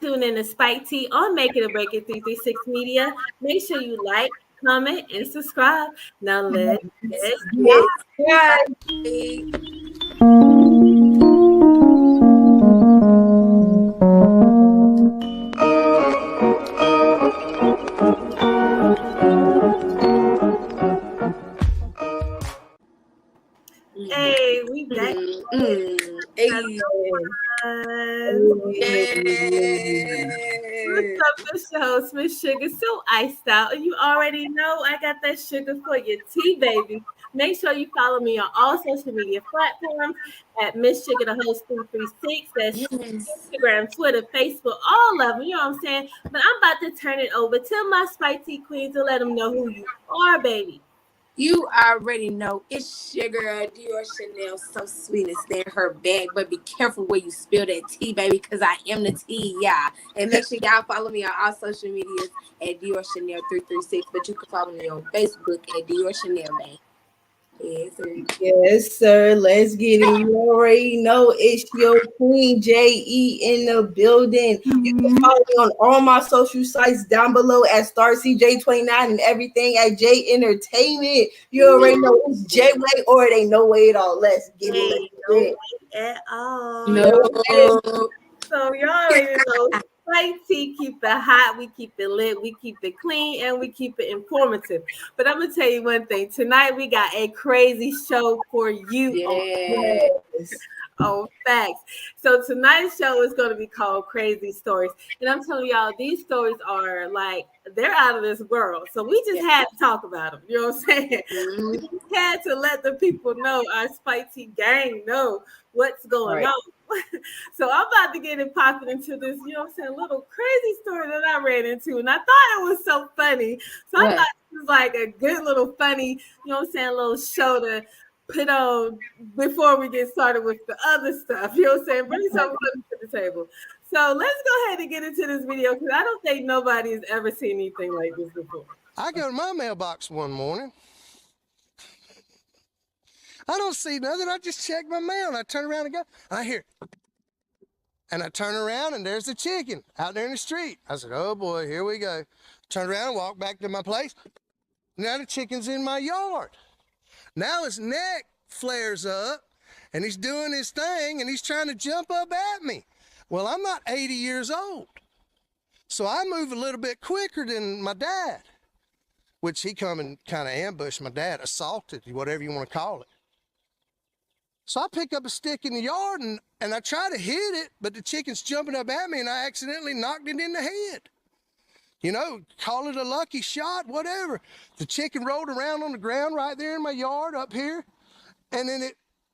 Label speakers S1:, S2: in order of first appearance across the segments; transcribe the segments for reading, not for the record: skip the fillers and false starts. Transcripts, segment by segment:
S1: Tune in to Spike T on Make It or Break It 336 Media. Make sure you like, comment, and subscribe. Now let's get
S2: Yes.
S1: Hey, we back.
S2: Hey.
S1: What's up, it's your host, Miss Sugar, so iced out. And you already know I got that sugar for your tea, baby. Make sure you follow me on all social media platforms at Miss Sugar the Host 336. That's Instagram, Twitter, Facebook, all of them. You know what I'm saying? But I'm about to turn it over to my spicy queen to let them know who you are, baby.
S2: You already know it's your girl Dior Chanel, so sweet and stay in her bag. But be careful where you spill that tea, baby, because I am the tea, yeah. And make sure y'all follow me on all social medias at Dior Chanel 336. But you can follow me on Facebook at Dior Chanel, man. Yes, sir.
S3: Yes, sir. Let's get it. You already know it's your queen JE in the building. You can follow me on all my social sites down below at StarCJ29 and everything at J Entertainment. You already know it's J Way or it ain't no way at all. Let's get it.
S1: Ain't no way at all.
S2: No.
S1: So y'all already know spicy, keep it hot, we keep it lit, we keep it clean, and we keep it informative. But I'm gonna tell you one thing. Tonight we got a crazy show for you.
S2: Yes.
S1: Oh, facts. So tonight's show is going to be called Crazy Stories. And I'm telling y'all, these stories are like, they're out of this world. So we just had to talk about them. You know what I'm saying? We had to let the people know, our spicy gang know what's going on. So I'm about to get it popping into this, you know what I'm saying, little crazy story that I ran into. And I thought it was so funny. So I thought it was like a good little funny, you know what I'm saying, little show to put on before we get started with the other stuff. You know what I'm saying? Bring something to the table. So let's go ahead and get into this video because I don't think nobody has ever seen anything like this before.
S4: I go to my mailbox one morning. I don't see nothing. I just check my mail and I turn around and go, I hear, and I turn around and there's the chicken out there in the street. I said, oh boy, here we go. Turn around and walk back to my place. Now the chicken's in my yard. Now his neck flares up and he's doing his thing and he's trying to jump up at me. Well, I'm not 80 years old. So I move a little bit quicker than my dad, which he come and kind of ambushed my dad, assaulted, whatever you want to call it. So I pick up a stick in the yard and I try to hit it, but the chicken's jumping up at me and I accidentally knocked it in the head. You know, call it a lucky shot, whatever. The chicken rolled around on the ground right there in my yard up here, and then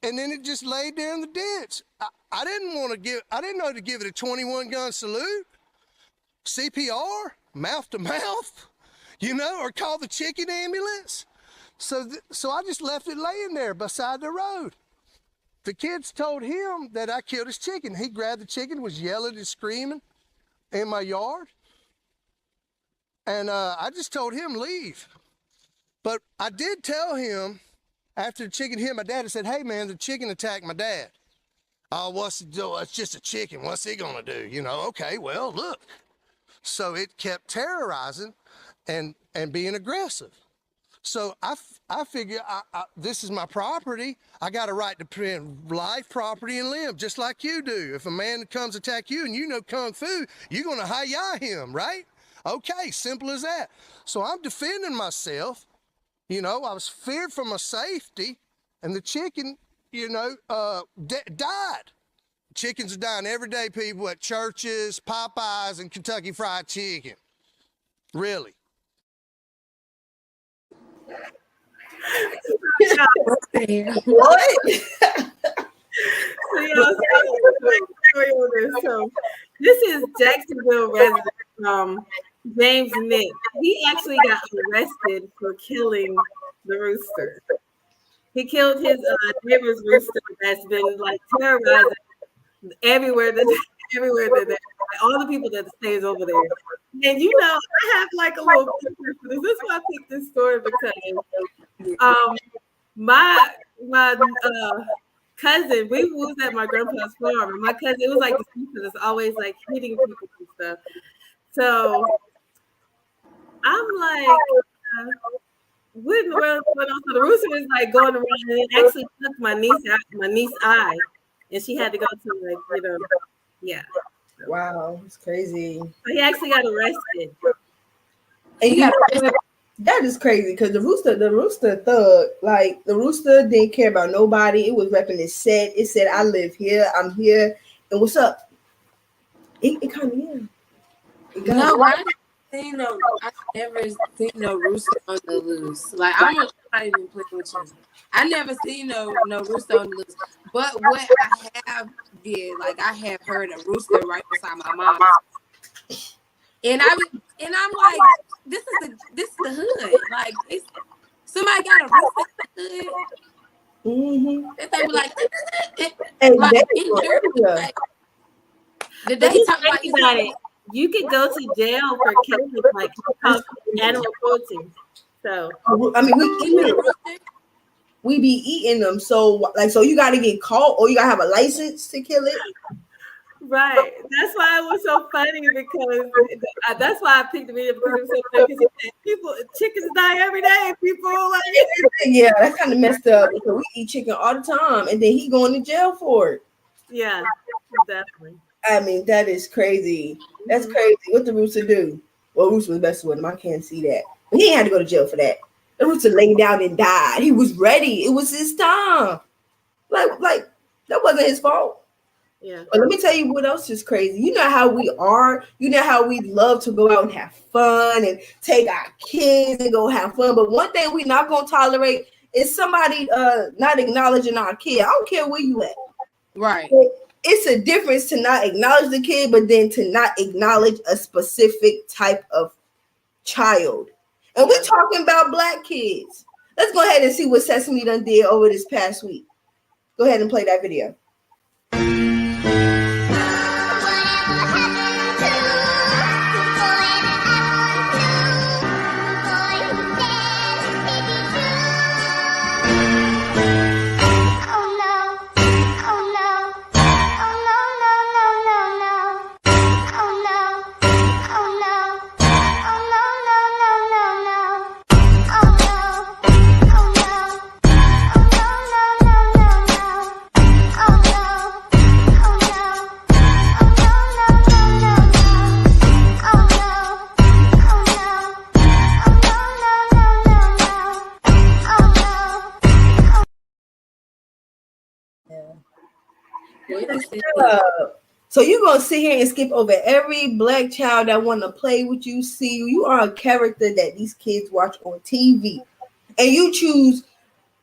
S4: it just laid there in the ditch. I didn't know to give it a 21 gun salute, CPR, mouth to mouth, you know, or call the chicken ambulance. So I just left it laying there beside the road. The kids told him that I killed his chicken. He grabbed the chicken, was yelling and screaming in my yard. And I just told him leave. But I did tell him after the chicken hit my dad, I said, hey man, the chicken attacked my dad. Oh, what's it do? It's just a chicken. What's he gonna do? You know, okay, well, look. So it kept terrorizing and being aggressive. So I figure this is my property. I got a right to protect life, property, and limb, just like you do. If a man comes attack you and you know Kung Fu, you're gonna hi-ya him, right? Okay, simple as that. So I'm defending myself. You know, I was feared for my safety, and the chicken, you know, died. Chickens are dying every day, people, at churches, Popeyes, and Kentucky Fried Chicken. Really.
S3: What?
S1: So this is Jacksonville resident James Nick. He actually got arrested for killing the rooster. He killed his neighbor's rooster that's been like terrorizing everywhere that all the people that stays over there. And you know, I have like a little picture for this. This is why I picked this story because my cousin, we was at my grandpa's farm, and my cousin, it was like the people that's always like hitting people with stuff. So I'm like, what in the world is going on? So the rooster is like going around and it actually took my niece's eye, and she had to go to yeah.
S3: Wow, it's crazy.
S1: So he actually got arrested.
S3: And that is crazy because the rooster thug, like the rooster didn't care about nobody. It was repping his set. It said, "I live here. I'm here." And what's up? It kind of
S2: No, I've never seen no rooster on the loose. Like I'm not even playing with you. I never seen no rooster on the loose. But what I have did, like I have heard a rooster right beside my mom, and I'm like, this is the hood. Like it's somebody got a rooster in the hood.
S3: Mm-hmm.
S2: If they were like,
S1: But
S2: did they talk
S1: about it? You could go to jail for killing like animal cruelty. So
S3: I mean, we be eating them. So you got to get caught or you got to have a license to kill it.
S1: Right. That's why it was so funny because that's why I picked the video because it was so funny because chickens die every day. People like
S3: yeah, that's kind of messed up because we eat chicken all the time and then he going to jail for it.
S1: Yeah, definitely.
S3: I mean, that is crazy. That's crazy. What the rooster do? Well, Rooster was messing with him. I can't see that. But he ain't had to go to jail for that. The rooster laid down and died. He was ready. It was his time. Like that wasn't his fault.
S1: Yeah.
S3: But let me tell you what else is crazy. You know how we are. You know how we love to go out and have fun and take our kids and go have fun. But one thing we're not gonna tolerate is somebody not acknowledging our kid. I don't care where you at.
S2: Right.
S3: It's a difference to not acknowledge the kid, but then to not acknowledge a specific type of child. And we're talking about Black kids. Let's go ahead and see what Sesame done did over this past week. Go ahead and play that video. So you're gonna sit here and skip over every Black child that want to play with you, see you. You are a character that these kids watch on TV, and you choose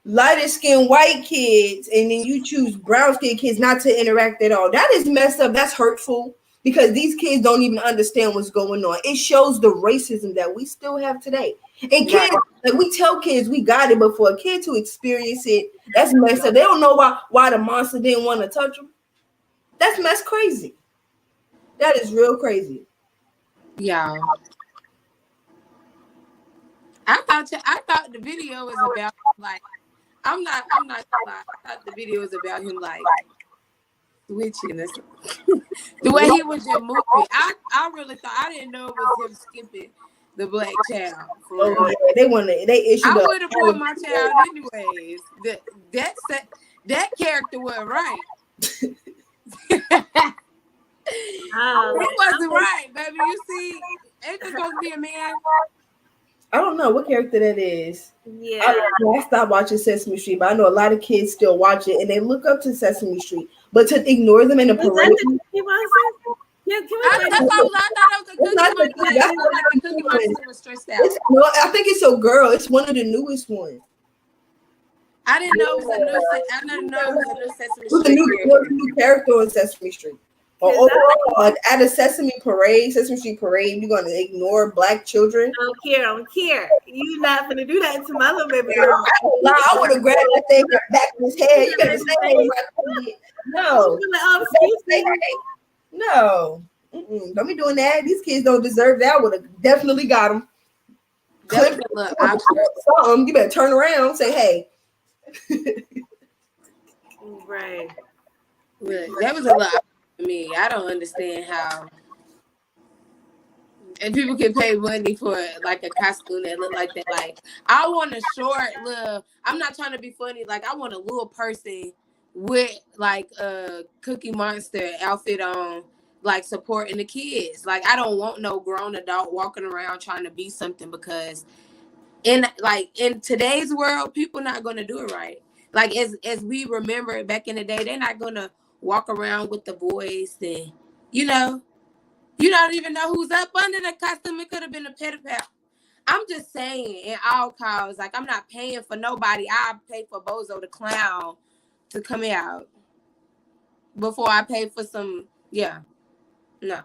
S3: lighter skinned white kids, and then you choose brown skinned kids not to interact at all. That is messed up. That's hurtful because these kids don't even understand what's going on. It shows the racism that we still have today. And kids, like we tell kids we got it, but for a kid to experience it, that's messed up. They don't know why the monster didn't want to touch them. That's crazy. That is real crazy.
S2: Yeah. I thought the video was about like I'm not gonna lie. I thought the video was about him like switching this. The way he was just moving. I really thought I didn't know it was him skipping the Black child.
S3: Oh, yeah. They issued.
S2: I would have put my child anyways. That character wasn't right. It wasn't right, baby. You see, ain't this supposed to be a man?
S3: I don't know what character that is.
S1: Yeah.
S3: I stopped watching Sesame Street, but I know a lot of kids still watch it and they look up to Sesame Street. But to ignore them in a parade.
S2: Yeah, I thought it was a Cookie Monster was stressed out.
S3: No, I think it's a girl. It's one of the newest ones.
S2: I didn't know it was a new Sesame Street.
S3: It was a new character on Sesame Street. Overall, at a Sesame Street parade, you're gonna ignore Black children.
S1: I don't care. You're not gonna do that to my little baby girl.
S3: I would have grabbed that thing back in his head. You better say no. No. Don't be doing that. These kids don't deserve that. I would have definitely got them. You better turn around and say, hey.
S1: Right.
S2: That was a lot for me. I don't understand how And people can pay money for like a costume that look like that. Like I want a short little. I'm not trying to be funny. Like I want a little person with like a Cookie Monster outfit on, like supporting the kids. Like I don't want no grown adult walking around trying to be something, because in today's world, people not gonna do it right. Like as we remember back in the day, they're not gonna walk around with the boys and you know. You don't even know who's up under the costume. It could have been a pedophile. I'm just saying, in all cause, like I'm not paying for nobody. I pay for Bozo the Clown to come out before I pay for some. Yeah, no,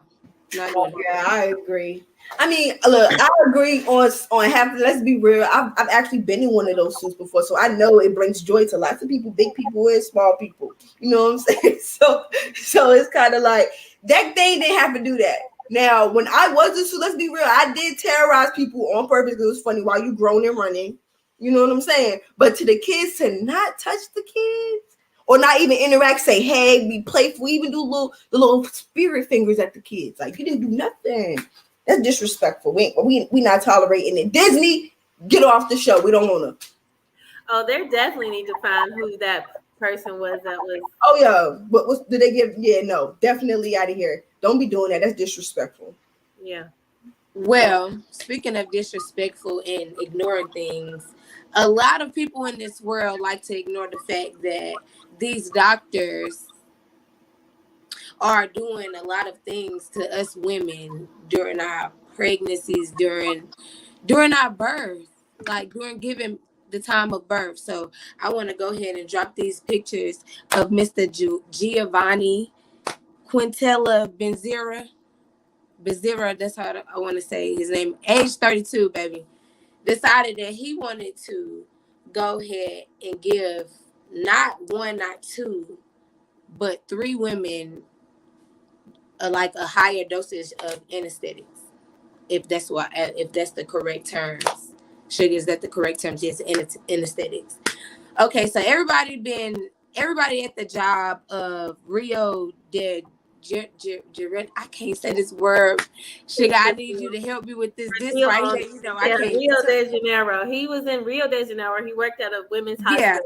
S2: not doing it.
S3: Yeah, I agree. I mean, look, I agree on having. Let's be real. I've actually been in one of those suits before, so I know it brings joy to lots of people, big people and small people. You know what I'm saying? So it's kind of like that thing didn't have to do that. Now, when I was a suit, let's be real, I did terrorize people on purpose because it was funny while you grown and running. You know what I'm saying? But to the kids, to not touch the kids or not even interact, say, hey, be playful, even do the little spirit fingers at the kids. Like, you didn't do nothing. That's disrespectful. We not tolerating it. Disney, get off the show. We don't want to.
S1: Oh, they definitely need to find who that person was that was.
S3: Oh, yeah. But what did they give? Yeah, no. Definitely out of here. Don't be doing that. That's disrespectful.
S1: Yeah.
S2: Well, speaking of disrespectful and ignoring things, a lot of people in this world like to ignore the fact that these doctors are doing a lot of things to us women during our pregnancies, during our birth, like during giving the time of birth. So I want to go ahead and drop these pictures of Mr. Giovanni Quintella Bezira, that's how I want to say his name. Age 32, baby. Decided that he wanted to go ahead and give not one, not two, but 3 women like a higher dosage of anesthetics, if that's the correct terms. Sugar, is that the correct terms? Yes, anesthetics. Okay, so everybody at the job of Rio de I can't say this word. Sugar, I need you to help me with this right here. You know, I can't.
S1: Rio de Janeiro. He was in Rio de Janeiro. He worked at a women's hospital.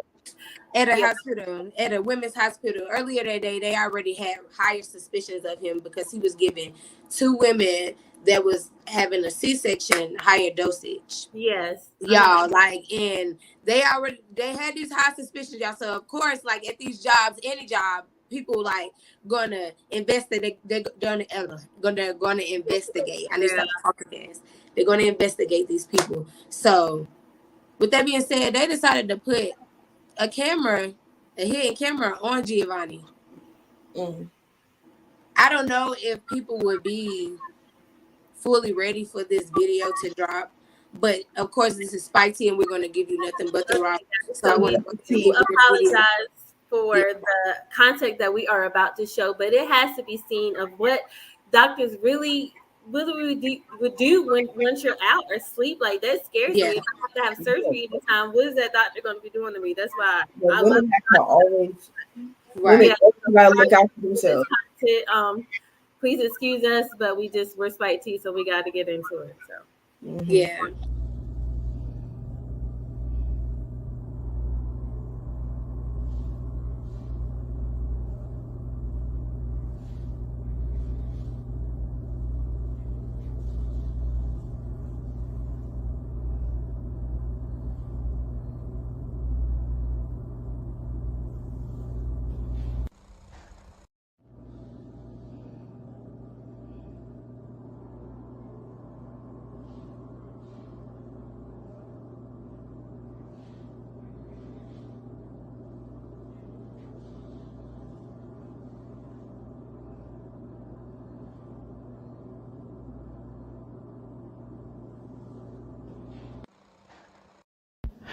S2: At a hospital, at a women's hospital. Earlier that day, they already had higher suspicions of him because he was giving 2 women that was having a C-section higher dosage.
S1: Yes.
S2: Y'all, like, and they had these high suspicions, y'all. So of course, like at these jobs, any job, people like gonna investigate. They're gonna investigate. I need to stop talking fast. They're gonna investigate these people. So, with that being said, they decided to put a hidden camera on Giovanni. I don't know if people would be fully ready for this video to drop, but of course this is Spyke and we're going to give you nothing but the raw. So I want to
S1: apologize for the content that we are about to show, but it has to be seen of what doctors really would do when once you're out or sleep. Like that scares me. If I have to have surgery anytime, what is that doctor going to be doing to me? That's why I love
S3: always
S1: right.
S3: Look out for themselves.
S1: Please excuse us, but we're Spyke Tea, so we got to get into it. So
S2: yeah.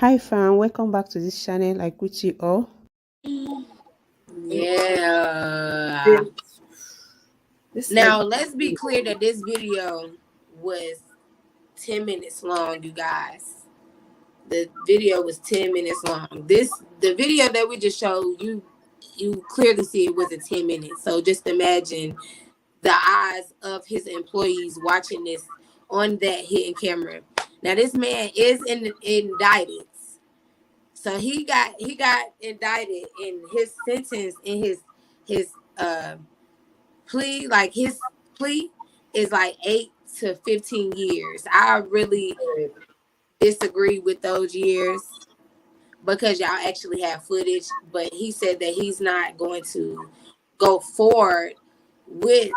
S5: Hi fam, welcome back to this channel. I greet you all.
S2: Yeah. Now let's be clear that this video was 10 minutes long, you guys. The video was 10 minutes long. The video that we just showed you clearly see it wasn't 10 minutes. So just imagine the eyes of his employees watching this on that hidden camera. Now this man is indicted. So he got indicted, and his sentence in his plea, like his plea is like 8 to 15 years. I really disagree with those years because y'all actually have footage, but he said that he's not going to go forward with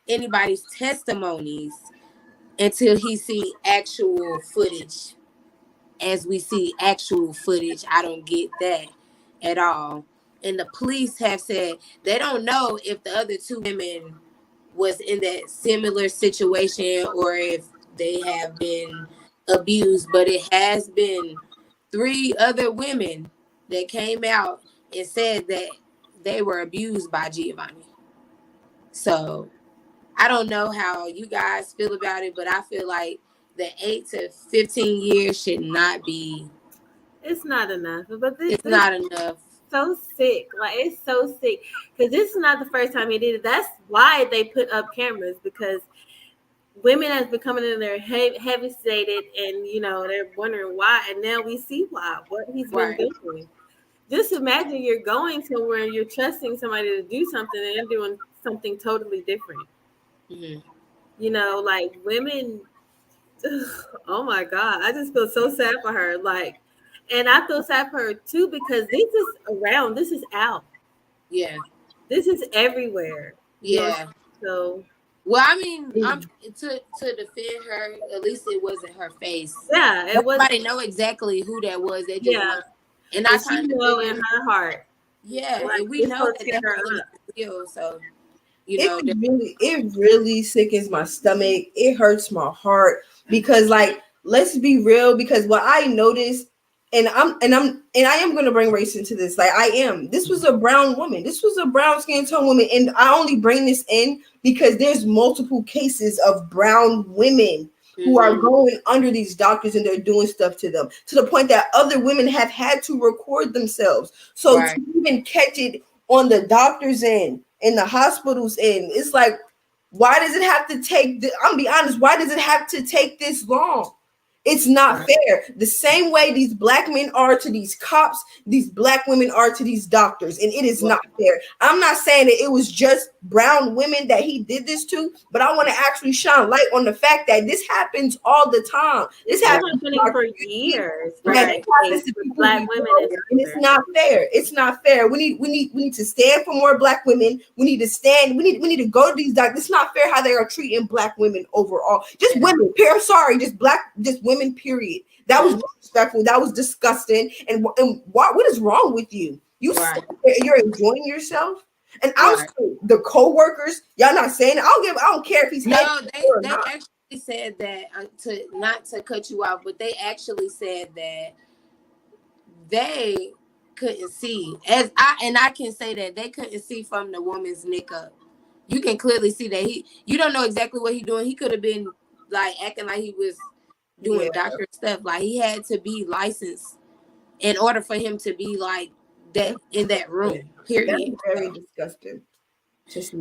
S2: anybody's testimonies until he see actual footage. As we see actual footage, I don't get that at all. And the police have said they don't know if the other two women was in that similar situation or if they have been abused, but it has been 3 other women that came out and said that they were abused by Giovanni. So I don't know how you guys feel about it, but I feel like the 8 to 15 years should not be.
S1: It's not enough, but
S2: It's not enough.
S1: So sick. Like, it's so sick because this is not the first time he did it. That's why they put up cameras, because women has been coming in there heavy sedated, and they're wondering why, and now we see why, what he's been doing. Just imagine you're going somewhere and you're trusting somebody to do something and they're doing something totally different. Like women. Oh my God, I just feel so sad for her. Like, and I feel sad for her too because this is around. This is out.
S2: Yeah.
S1: This is everywhere.
S2: Yeah.
S1: So.
S2: Well, I mean, to defend her, at least it wasn't her face.
S1: Yeah, it was.
S2: Nobody know exactly who that was. They just want, and I kind of
S1: know in her heart.
S2: Yeah, like, and we know that was real. So,
S3: it really sickens my stomach. It hurts my heart because, like, let's be real. Because what I noticed, and I am going to bring race into this. Like, this was a brown woman. This was a brown skin tone woman, and I only bring this in because there's multiple cases of brown women who are going under these doctors and they're doing stuff to them to the point that other women have had to record themselves. So to even catch it on the doctor's end, in the hospital's end, it's like, why does it have to take? I'm be honest. Why does it have to take this long? It's not fair. The same way these black men are to these cops, these black women are to these doctors, and it is not fair. I'm not saying that it was just brown women that he did this to, but I want to actually shine light on the fact that this happens all the time. This happens
S1: for years.
S3: Right. Black women, and it's not fair. It's not fair. We need to stand for more black women. We need to stand. We need to go to these doctors. It's not fair how they are treating black women overall. Just women. Just women, period. That was disrespectful. That was disgusting. And what is wrong with you? You're enjoying yourself. And also the co-workers, y'all not saying it. I don't care if he's
S2: they actually said that not to cut you off, but they actually said that they couldn't see. I can say that they couldn't see from the woman's neck up. You can clearly see that you don't know exactly what he's doing. He could have been like acting like he was doing doctor stuff. Like, he had to be licensed in order for him to be like that in that room. Period.
S3: That's very disgusting.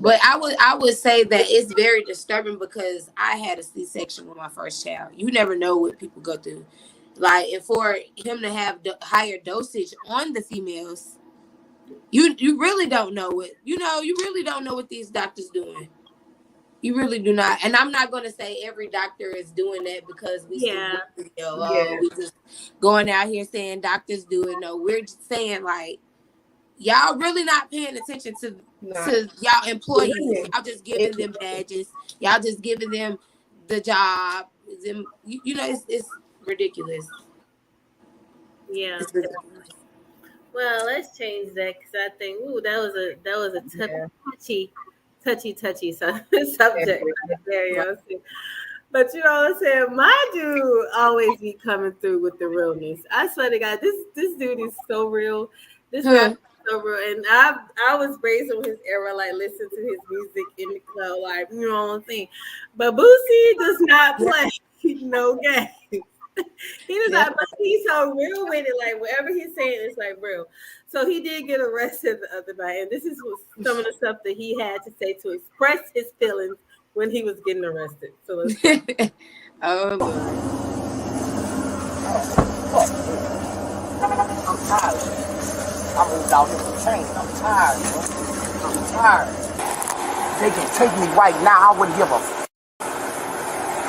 S2: But I would say that it's very disturbing because I had a C-section with my first child. You never know what people go through. Like, and for him to have higher dosage on the females, you really don't know what you really don't know what these doctors doing. You really do not. And I'm not going to say every doctor is doing that because we just going out here saying doctors do it. No, we're just saying, like, y'all really not paying attention to y'all employees. Y'all just giving them badges. Y'all just giving them the job. It's ridiculous.
S1: Yeah. It's ridiculous. Well, let's change that because I think that was a touchy subject. But you know what I'm saying? My dude always be coming through with the realness. I swear to God, this dude is so real. This guy is so real. And I was raised on his era, like listen to his music in the club, like, you know what I'm saying. But Boosie does not play no games. He does not, but he's so real with it. Like whatever he's saying, it's like real. So he did get arrested the other night, and this is some of the stuff that he had to say to express his feelings when he was getting arrested. So let's
S2: oh Lord.
S6: I'm tired. I moved out here for change. I'm tired, bro. I'm tired. They can take me right now. I wouldn't give a f.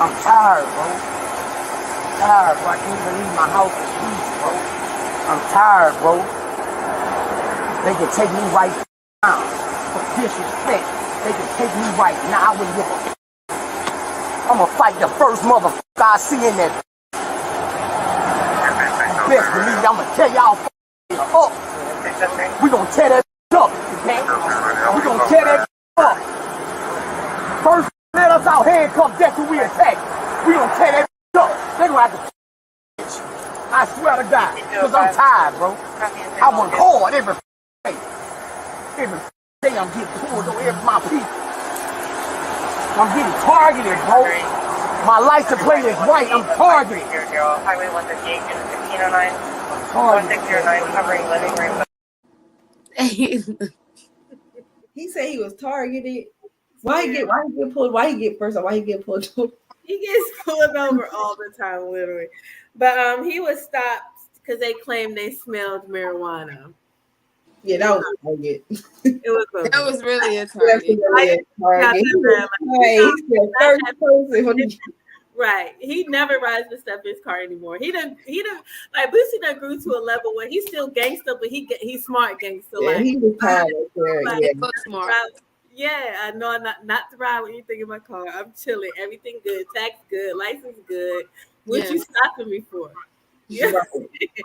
S6: I'm tired, bro. I'm tired, bro. I can't even leave my house in peace, bro. I'm tired, bro. They can take me right now for disrespect. They can take me right now. I wouldn't give a f. I'ma fight the first motherfucker I see in that. Best believe I'ma tear y'all up. We gonna tear that up, man. We gonna tear that up. First, let us out handcuffed, that's who we attack. We gonna tear that up. They gonna have to. I swear to God, because I'm tired, bro. I work hard every day. Every day I'm getting pulled over my people. I'm getting targeted, bro. My license plate is white. I'm targeted.
S7: Highway 158, unit 1509. 1609, covering living room.
S3: He said he was targeted. Why he get pulled? Why he get pulled over?
S1: He gets pulled over all the time, literally. But he was stopped because they claimed they smelled marijuana.
S3: Yeah, that was a target.
S1: It was
S2: that was really a target.
S1: Right. He never rides with stuff in his car anymore. He done like Boosie done grew to a level where he's still gangster, but he's smart gangster.
S3: Yeah,
S1: like
S3: he was tired
S2: smart.
S1: Yeah, I know not to ride with anything in my car. I'm chilling. Everything good. Tax good. License good. What you stopping me for? Yeah.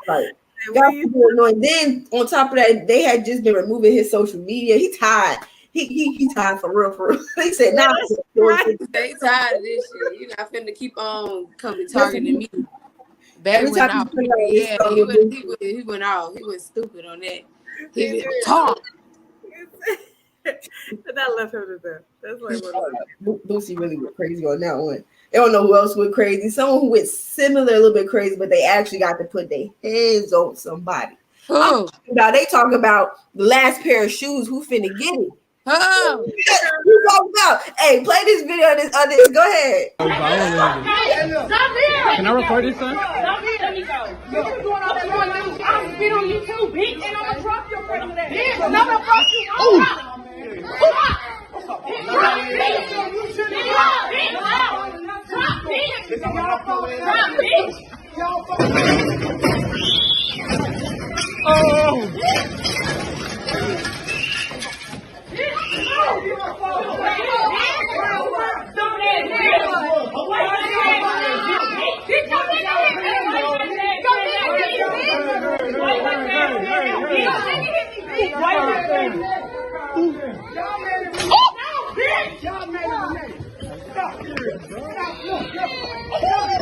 S3: Right. Annoying. Then on top of that, they had just been removing his social media. He tired. He tired for real. They said, "Nah,
S2: they tired of this shit. You're not finna keep on coming targeting me." Back went off. Yeah, he went off. He was stupid on that. He was talk.
S1: And I love him to death. That's like what
S3: Boosie really went crazy on that one. I don't know who else went crazy. Someone who went similar, a little bit crazy, but they actually got to put their hands on somebody.
S2: Who?
S3: Now they talk about the last pair of shoes. Who finna get it?
S2: Oh.
S3: Who talking about? Hey, play this video on this. Go ahead.
S8: Can I record this, son?
S9: I'll spit on you too, bitch. And I'm gonna drop your friend with that. Bitch, I'm gonna drop you.
S8: Oh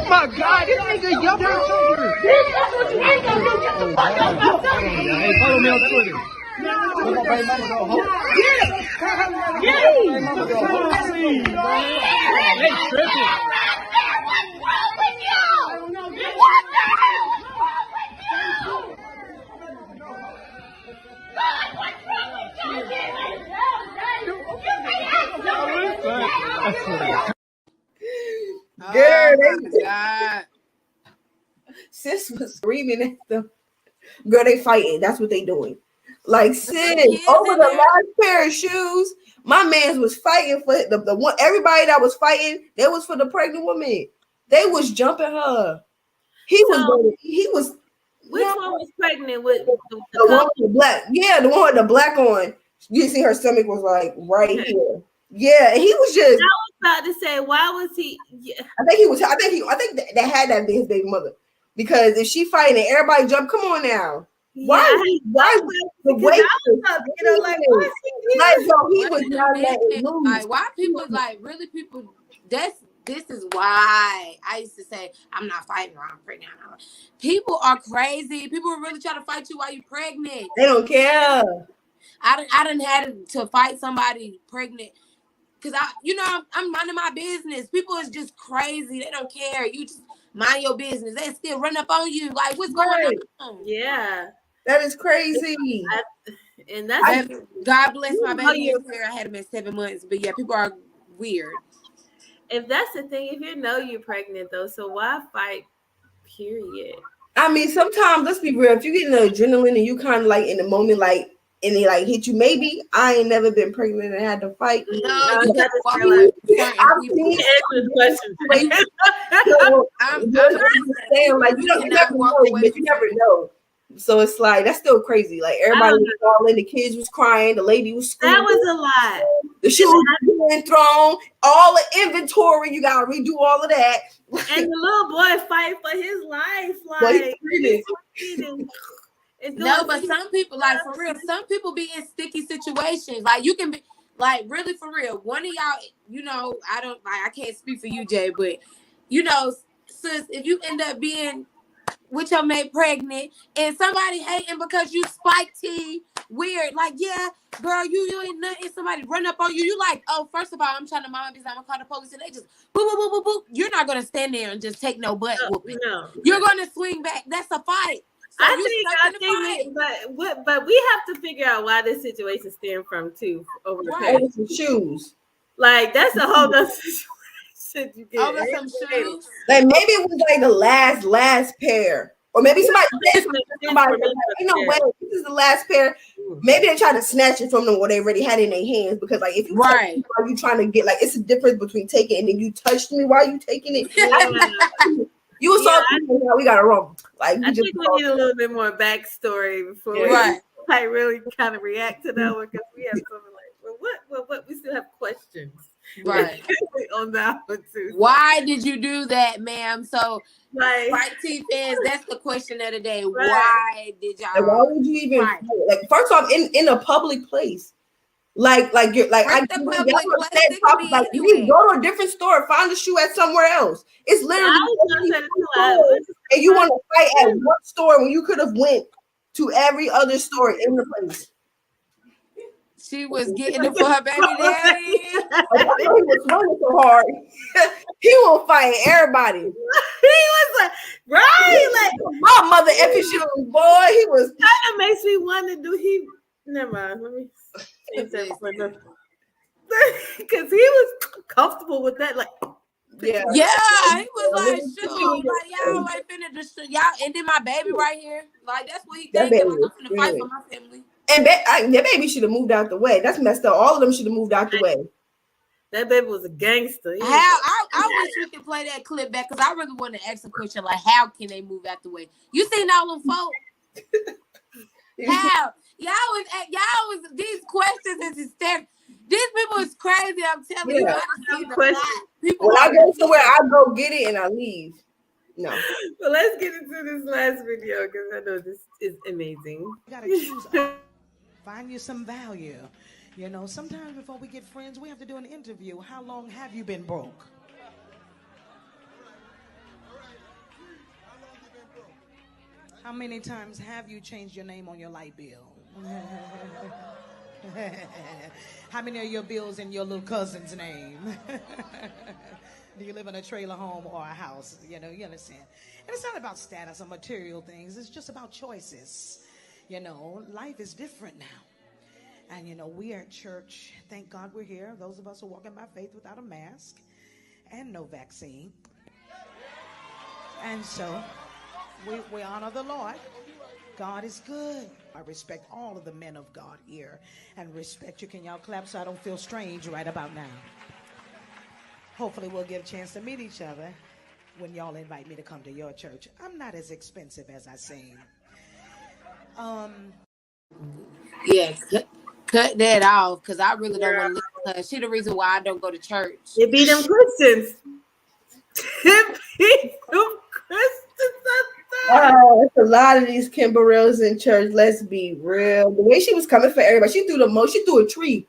S8: my God, this nigga jumped out over.
S9: That's what you ain't gonna do. Get the fuck out.
S8: Hey, follow me on Twitter. They tripping.
S3: Girl, sis was screaming at them. Girl, they fighting. That's what they doing. Like, sis, over the last pair of shoes, my man's was fighting for the one. Everybody that was fighting, that was for the pregnant woman. They was jumping her. He was.
S1: Which one was pregnant with
S3: the one with the black? Yeah, the one with the black on. You see, her stomach was like right here. Yeah, and he was just. I
S1: was about to say, why was he? Yeah.
S3: I think that had that be his baby mother, because if she fighting and everybody jump, come on now.
S1: Yeah,
S3: why the way he was not letting loose.
S2: Like, why people like really people? This is why I used to say I'm not fighting while I'm pregnant. People are crazy. People are really trying to fight you while you're pregnant.
S3: They don't care.
S2: I done had to fight somebody pregnant because I'm minding my business. People is just crazy. They don't care. mind your business. They still run up on you. Like, what's going on?
S1: Yeah.
S3: That is crazy.
S1: And that's
S2: God bless my baby is here. I had him at 7 months. But yeah, people are weird.
S1: If that's the thing, if you know you're pregnant though, so why fight? Period.
S3: I mean, sometimes let's be real. If you get an adrenaline and you kind of like in the moment, like and they like hit you, maybe I ain't never been pregnant and had to fight.
S2: No, you got to walk
S3: I've
S1: seen questions.
S3: I'm saying like you never know, but you never know. So it's like that's still crazy. Like everybody was falling, the kids was crying, the lady was screaming.
S1: That was a lot.
S3: The shoes being thrown, all the inventory. You gotta redo all of that.
S1: And the little boy fight for his life. Like
S2: no, but some people, like for real, some people be in sticky situations. Like you can be like really for real. One of y'all, you know, I can't speak for you, Jay, but you know, sis, if you end up being with your mate pregnant and somebody hating because you Spyke tea weird, like yeah, girl, you ain't nothing. Somebody run up on you, you like, oh, first of all, I'm trying to mind my business. I'm gonna call the police, and they just boop boop boop boop boop. You're not gonna stand there and just take no butt whooping. No. You're gonna swing back. That's a fight. So
S1: but we have to figure out why this situation stemmed from too over
S3: some shoes.
S1: Like that's a whole other situation. You get
S2: over some shoes.
S3: Like maybe it was like the last pair, or maybe somebody you know what? This is the last pair. Maybe they tried to snatch it from them what they already had in their hands because like if you
S2: right,
S3: are you trying to get like it's a difference between taking it and then you touched me while you taking it. Yeah. You was we got it wrong. Like
S1: I think we need a little bit more backstory before we like really kind of react to that one because we have something like, well, what? We still have questions,
S2: right?
S1: On that one too.
S2: Why did you do that, ma'am? So,
S1: like,
S2: Spyke T fans, that's the question of the day. Right. Why did y'all?
S3: Like, why would you even like? First off, in a public place. Like you're like I like you go to a different store, find a shoe at somewhere else. It's literally and you want to fight at one store when you could have went to every other store in the place.
S2: She was getting it for her baby daddy.
S3: He was running so hard. He will fight everybody.
S1: He was like, right, like
S3: my mother effing shoes, boy. He was
S1: kind of makes me want to do. Never mind. Let me. Because he was comfortable with that, like
S2: he was like, shoot, like y'all ain't finna destroy y'all, and then my baby right here, like that's what he thinking. Like, I'm finna fight for my family.
S3: And that baby should have moved out the way. That's messed up. All of them should have moved out the way.
S1: That baby was a gangster.
S2: I wish we could play that clip back because I really want to ask a question like, how can they move out the way? You seen all them folks? How? Y'all was these questions is hysterical. These people is crazy. I'm telling you.
S3: People when I go somewhere, I go get it and I leave. No.
S1: Well, let's get into this last video because I know this is amazing.
S10: You gotta choose. Find you some value. You know, sometimes before we get friends, we have to do an interview. How long have you been broke? How many times have you changed your name on your light bill? How many of your bills in your little cousin's name? Do you live in a trailer home or a house? You know, you understand. And it's not about status or material things. It's just about choices. You know, life is different now. And, you know, we are at church. Thank God we're here. Those of us who are walking by faith without a mask and no vaccine. And so we honor the Lord. God is good. I respect all of the men of God here and respect you. Can y'all clap so I don't feel strange right about now? Hopefully we'll get a chance to meet each other when y'all invite me to come to your church. I'm not as expensive as I seem.
S2: Yeah, cut that off because I really don't want to listen to her. She the reason why I don't go to church.
S1: It be them Christians. It be them Christians.
S3: It's a lot of these Kimberells in church. Let's be real. The way she was coming for everybody, she threw she threw a tree.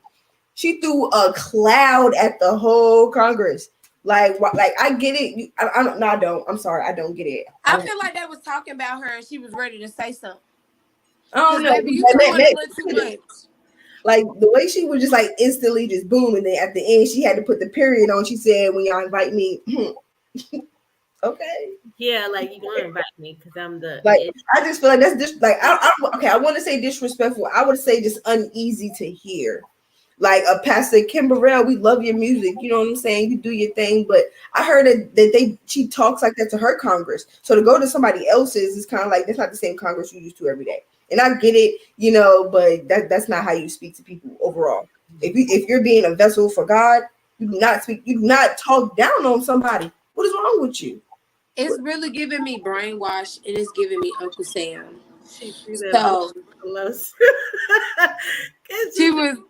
S3: She threw a cloud at the whole Congress. Like I get it. I don't. I'm sorry, I don't get it.
S2: I feel like they was talking about her and she was ready to say something.
S3: I don't know.
S2: Baby, you too much.
S3: Like the way she was just like instantly just boom, and then at the end she had to put the period on. She said, "When y'all invite me." Okay.
S1: Yeah, like you gonna invite me because I'm the
S3: like. I just feel like that's just like okay. I want to say disrespectful. I would say just uneasy to hear. Like a Pastor Kimberell, we love your music. You know what I'm saying? You do your thing, but I heard that she talks like that to her Congress. So to go to somebody else's is kind of like that's not the same Congress you used to every day. And I get it, you know, but that's not how you speak to people overall. If you're being a vessel for God, you do not speak. You do not talk down on somebody. What is wrong with you?
S2: It's really giving me brainwash, and it's giving me Uncle Sam.
S1: She
S2: was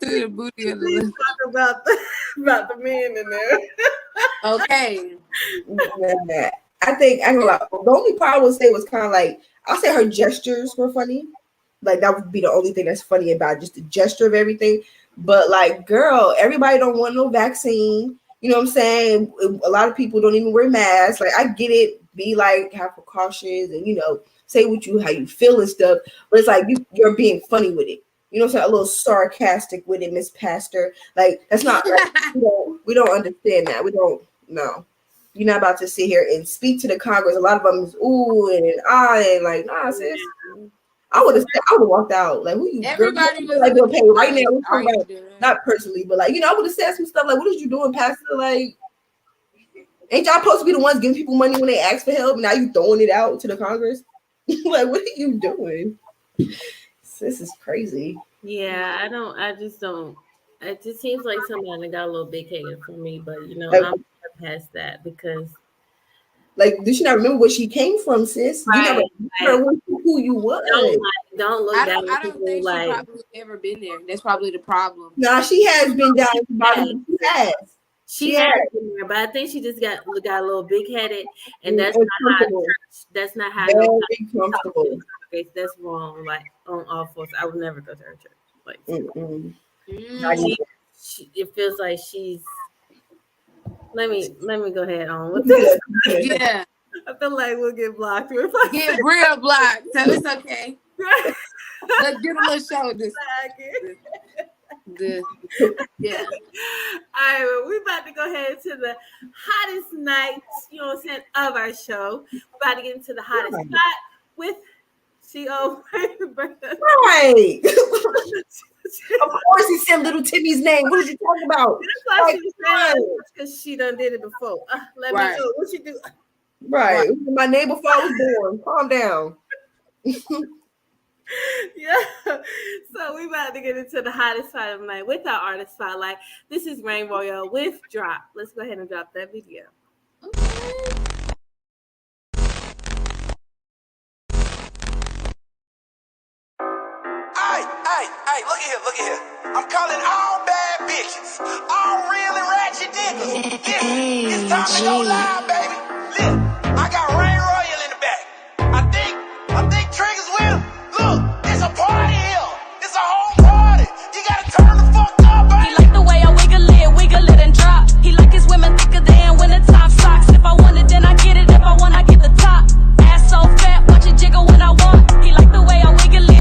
S2: through the booty of the list.
S1: Talk about the men in there.
S2: Okay.
S3: I think the only part I would say was kind of like I'll say her gestures were funny. Like that would be the only thing that's funny about just the gesture of everything. But like, girl, everybody don't want no vaccine. You know what I'm saying? A lot of people don't even wear masks. Like I get it. Be like have precautions and say how you feel and stuff. But it's like you're being funny with it. You know what I'm saying? A little sarcastic with it, Miss Pastor. Like that's not right. We don't understand that. We don't know. You're not about to sit here and speak to the Congress. A lot of them is ooh and ah and like nah, sis. I would have walked out. Like who you?
S2: Everybody was
S3: like doing pay right now. Not personally, but like I would have said some stuff like, "What is you doing, Pastor?" Like, ain't y'all supposed to be the ones giving people money when they ask for help? Now you throwing it out to the Congress? Like, what are you doing? This is crazy.
S1: Yeah, I just don't. It just seems like somebody got a little big headed for me, but I'm past that because.
S3: Like, do she not remember where she came from, sis?
S1: Right,
S3: you never remember who you was.
S1: Don't look down.
S2: I don't think she probably ever been there. That's probably the problem.
S3: Nah, she has been down at the bottom.
S1: She has been there, but I think she just got a little big headed, and that's not how.
S3: Very comfortable.
S1: That's wrong. Like on all fours, I would never go to her church. Like, it feels like she's. Let me go ahead on with this.
S2: Yeah.
S1: I feel like we'll get blocked.
S2: Get real blocked. So it's okay. Let's get a little shoulders. Yeah.
S1: All right, well, we're about to go ahead to the hottest night, of our show. We're about to get into the hottest spot with CO.
S3: Right. Of course he said little Timmy's name. What did you talk about?
S1: That's why she said because she done did it before. Let me know what she do.
S3: Right. My neighbor before I was born. Calm down.
S1: Yeah. So we about to get into the hottest spot of the night with our artist spotlight. This is Rain Royal with Drop. Let's go ahead and drop that video.
S11: Hey, look at here. I'm calling all bad bitches, all real and ratchet niggas. It's time to go live, baby. Look, I got Rain Royal in the back. I think Trigger's with him. Look, it's a party here. It's a whole party. You gotta turn the fuck up, baby. He like the way I wiggle it and drop. He like his women thicker than when the top socks. If I want it, then I get it. If I want, I get the top. Ass so fat, watch it jiggle when I walk. He like the way I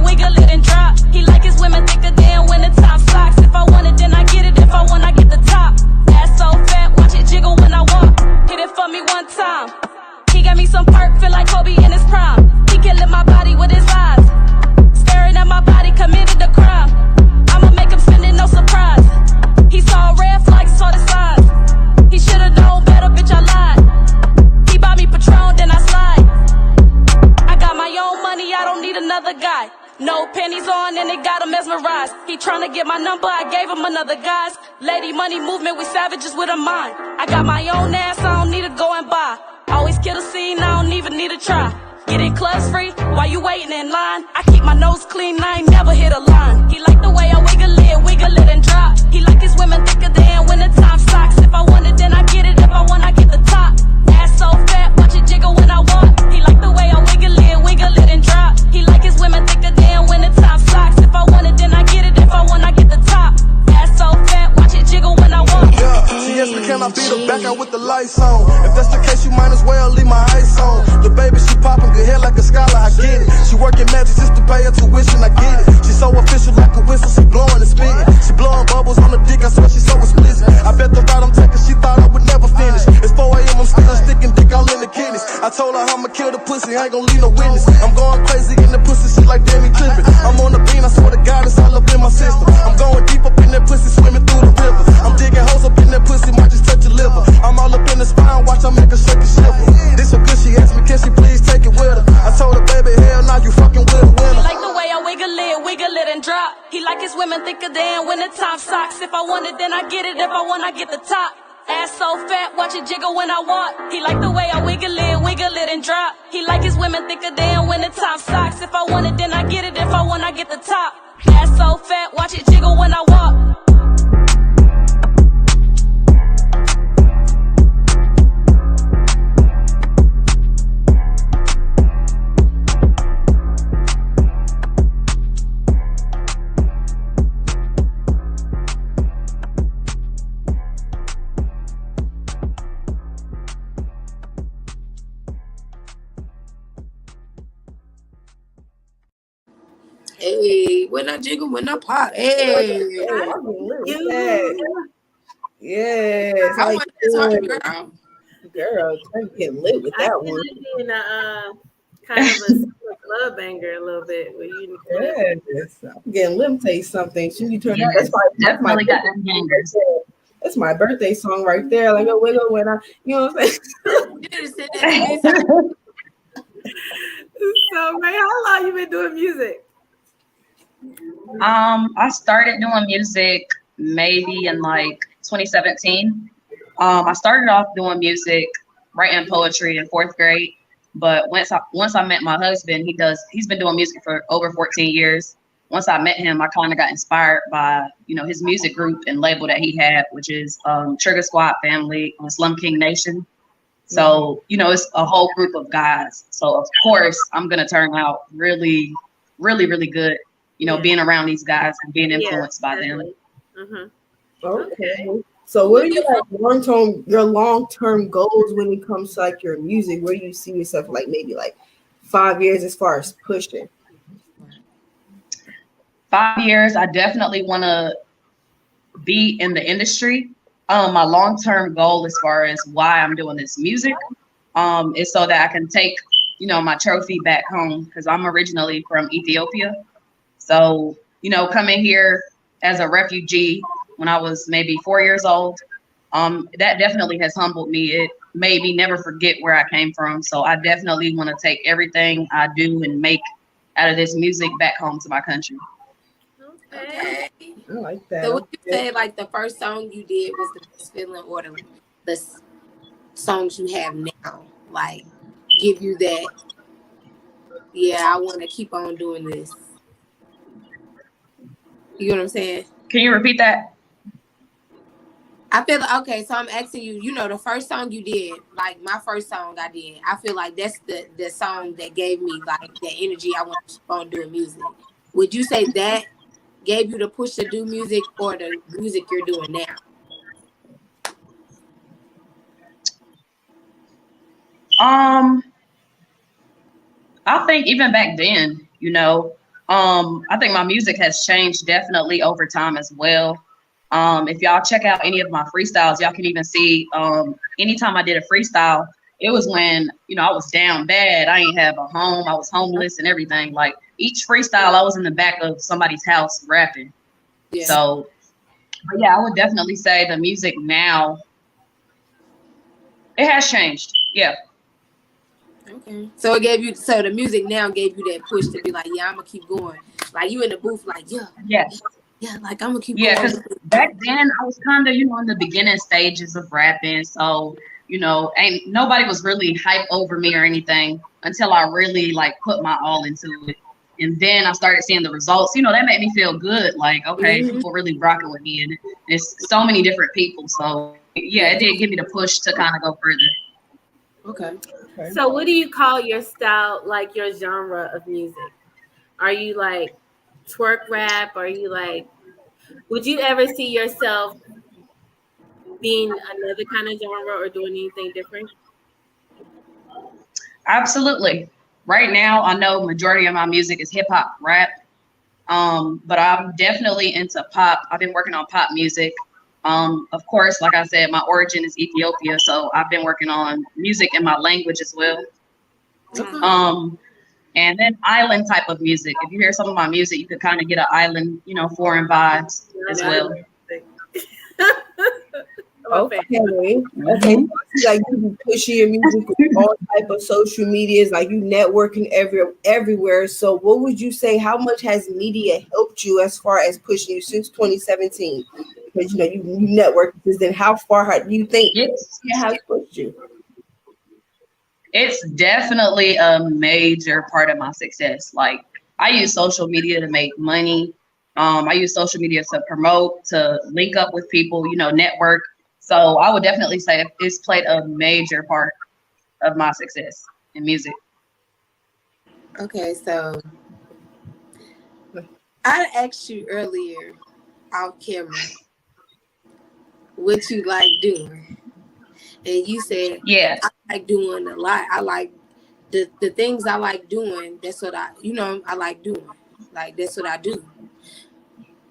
S11: wiggle it and drop. He like his women thicker than when the top socks. If I want it, then I get it. If I want, I get the top. Ass so fat, watch it jiggle when I walk. Hit it for me one time. He got me some perk, feel like Kobe in his prime. He killing my body with his eyes. Staring at my body, committed a crime. I'ma make him spend it, no surprise. He saw red flags, saw the signs. He should've known better, bitch, I lied. He bought me Patron, then I slide. I got my own money, I don't need another guy. No pennies on and it got him mesmerized. He tryna get my number, I gave him another guy's. Lady money movement, we savages with a mind. I got my own ass, I don't need to go and buy. Always kill the scene, I don't even need to try. Get in clubs free, while you waiting in line. I keep my nose clean, I ain't never hit a line. He like the way I wiggle it and drop. He like his women thicker than when the top socks. If I want it, then I get it. If I want, I get the top. Ass so fat, watch it jiggle when I walk. He like the way I wiggle it and drop. He like his women thicker than when the top socks. If I want it, then I get it. If I want, I get the top. Ass so fat, watch it jiggle when I walk.
S12: Yeah, see, yes, we cannot beat her back out with the lights on. If that's the case, you might as well leave my ice on. The baby, she popping good hair like a scholar, I get it. She working magic just to pay her tuition, I get it. She so official like a whistle, she blowing and spitting. She blowing bubbles on the dick, I swear she so explicit. I bet the ride I'm taking, she thought I would never finish. It's 4 a.m., I'm still sticking dick all in the kidneys. told her I'ma kill the pussy, I ain't gon' leave no witness. I'm going crazy in the pussy shit like Danny Clifford. I'm on the bean, I swear to God, it's all up in my system. I'm going deep up in that pussy, swimming through the river. I'm digging holes up in that pussy, might just touch a liver. I'm all up in the spine, watch I make her shake a shiver. This so good, she asked me, can she please take it with her? I told her, baby, hell nah, you fucking with a winner.
S13: Like the way I wiggle it and drop. He like his women thicker than winter time socks. If I want it, then I get it. If I want, I get the top. Ass so fat, watch it jiggle when I walk. He like the way I wiggle it and drop. He like his women thicker than winter time socks. If I want it, then I get it. If I want, I get the top. Ass so fat, watch it jiggle when I walk.
S2: Hey, when I jiggle, when I pop. Hey.
S3: Yes.
S2: I want this hard, girl.
S3: Girl, I'm getting lit with that one.
S1: Being a kind of a club banger a little bit. Where you
S3: Yes. I'm getting lit. Tell you something. She turned out.
S14: Definitely got them bangers.
S3: That's my birthday song right there. Like a wiggle when I, you know what I'm saying?
S1: So, Ray, how long you been doing music?
S14: I started doing music maybe in like 2017. I started off doing music, writing poetry in 4th grade. But once I met my husband, he's been doing music for over 14 years. Once I met him, I kind of got inspired by, his music group and label that he had, which is Trigger Squad Family on Slum King Nation. So, it's a whole group of guys. So, of course, I'm going to turn out really, really, really good, being around these guys and being influenced by them.
S1: Mm-hmm.
S3: Okay. So what are your long-term goals when it comes to like your music? Where do you see yourself like maybe like 5 years as far as pushing?
S14: 5 years, I definitely want to be in the industry. My long-term goal as far as why I'm doing this music is so that I can take, my trophy back home because I'm originally from Ethiopia. So, coming here as a refugee when I was maybe 4 years old, that definitely has humbled me. It made me never forget where I came from. So I definitely want to take everything I do and make out of this music back home to my country.
S2: Okay.
S3: I like that.
S2: So would you say like the first song you did was the best feeling, or the songs you have now, like give you that, yeah, I want to keep on doing this? You know what I'm saying?
S14: Can you repeat that?
S2: I feel like, okay, so I'm asking you, the first song you did, like my first song I did, I feel like that's the song that gave me like that energy I want to keep on doing music. Would you say that gave you the push to do music, or the music you're doing now?
S14: I think even back then, I think my music has changed definitely over time as well. If y'all check out any of my freestyles, y'all can even see anytime I did a freestyle, it was when, I was down bad. I ain't have a home. I was homeless and everything. Like each freestyle, I was in the back of somebody's house rapping. Yeah. So, but yeah, I would definitely say the music now, it has changed. Yeah.
S2: Okay. So the music now gave you that push to be like, yeah, I'm gonna keep going. Like you in the booth, like, yeah.
S14: Yes.
S2: Yeah, like I'm gonna keep
S14: going. Yeah,
S2: going.
S14: because back then I was kind of, in the beginning stages of rapping. So, ain't nobody was really hype over me or anything until I really like put my all into it. And then I started seeing the results. That made me feel good. Like, okay, people really rocking with me, and there's so many different people. So yeah, it did give me the push to kind of go further.
S2: Okay.
S1: So what do you call your style, like your genre of music? Are you like twerk rap? Are you like, would you ever see yourself being another kind of genre or doing anything different?
S14: Absolutely. Right now, I know majority of my music is hip hop rap, but I'm definitely into pop. I've been working on pop music. Of course, like I said, my origin is Ethiopia, so I've been working on music in my language as well. And then island type of music. If you hear some of my music, you could kind of get an island, foreign vibes as well.
S3: Okay. Okay. Like you be pushing your music with all type of social medias, like you networking everywhere. So what would you say, how much has media helped you as far as pushing you since 2017? Because you network, then how far do you think media has pushed you?
S14: It's definitely a major part of my success. Like I use social media to make money. I use social media to promote, to link up with people, network. So I would definitely say it's played a major part of my success in music.
S2: Okay, so I asked you earlier off camera what you like doing. And you said,
S14: yeah,
S2: I like doing a lot. I like the things I like doing. That's what I like doing. Like, that's what I do.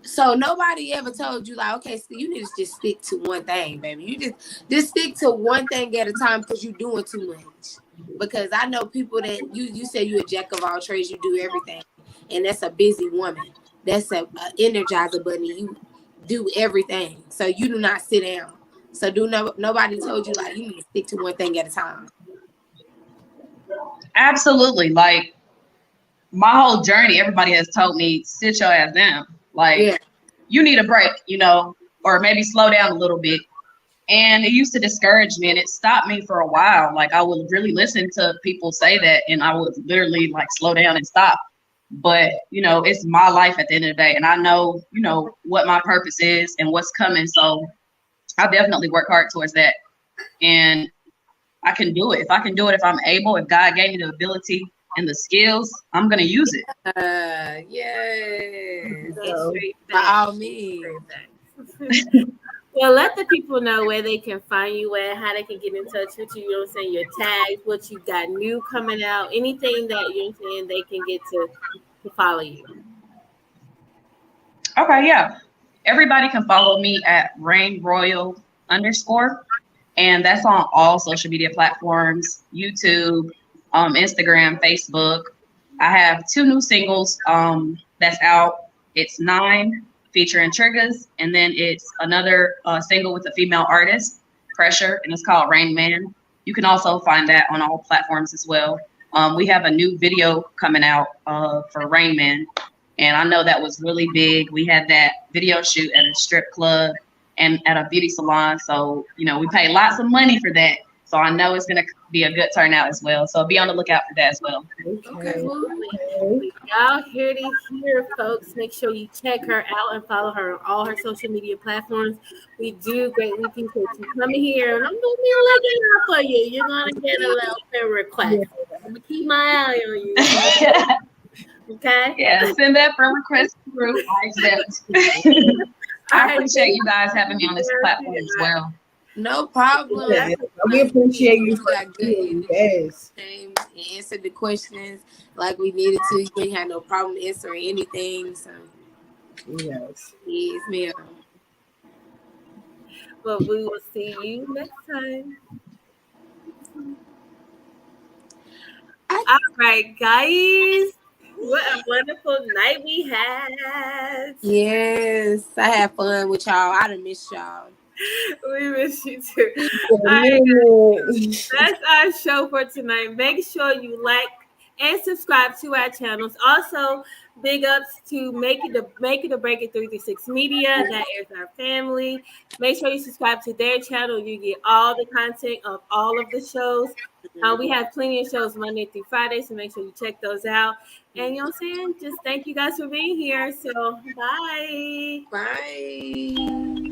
S2: So nobody ever told you, like, okay, so you need to just stick to one thing, baby. You just stick to one thing at a time because you're doing too much. Because I know people that you say you're a jack of all trades, you do everything. And that's a busy woman. That's a energizer bunny. You do everything. So you do not sit down. So nobody told you, like, you need to stick to one thing at a time.
S14: absolutely. Like my whole journey, everybody has told me, sit your ass down. Like you need a break, or maybe slow down a little bit. And it used to discourage me and it stopped me for a while. Like I would really listen to people say that and I would literally like slow down and stop. But, it's my life at the end of the day. And I know, what my purpose is and what's coming. So I definitely work hard towards that. And I can do it. If I can do it, if I'm able, if God gave me the ability and the skills, I'm going to use it.
S2: Yes.
S1: So,
S2: by all means.
S1: Well, let the people know where they can find you at, how they can get in touch with you, your tags, what you got new coming out, anything that they can get to follow you.
S14: Okay, yeah. Everybody can follow me at RainRoyal_. And that's on all social media platforms, YouTube, Instagram, Facebook. I have 2 new singles that's out. It's 9 featuring Triggers, and then it's another single with a female artist, Pressure, and it's called Rain Man. You can also find that on all platforms as well. We have a new video coming out for Rain Man, and I know that was really big. We had that video shoot at a strip club and at a beauty salon. So, we paid lots of money for that. So I know it's going to be a good turnout as well. So be on the lookout for that as well.
S1: Okay. Y'all hear these here, folks. Make sure you check her out and follow her on all her social media platforms. We do greatly appreciate you coming here. And I'm going to be looking out for you. You're going to get a little friend request. I'm going to keep my eye on you. Okay?
S14: Yeah, send that friend request through. I accept. I appreciate you guys having me on this platform as well.
S2: No problem.
S3: Yeah, we appreciate you.
S2: Got good and answered the questions like we needed to. You ain't had no problem answering anything. So
S3: yes,
S2: ma'am.
S1: Well, we will see you next time. All right, guys. What a wonderful night we had.
S2: Yes, I had fun with y'all. I done missed y'all.
S1: We miss you too. All right, that's our show for tonight. Make sure you like and subscribe to our channels. Also, big ups to Make It or Break It 336 Media. That is our family. Make sure you subscribe to their channel. You get all the content of all of the shows. We have plenty of shows Monday through Friday, so make sure you check those out. And what I'm saying? Just thank you guys for being here. So, bye.
S2: Bye.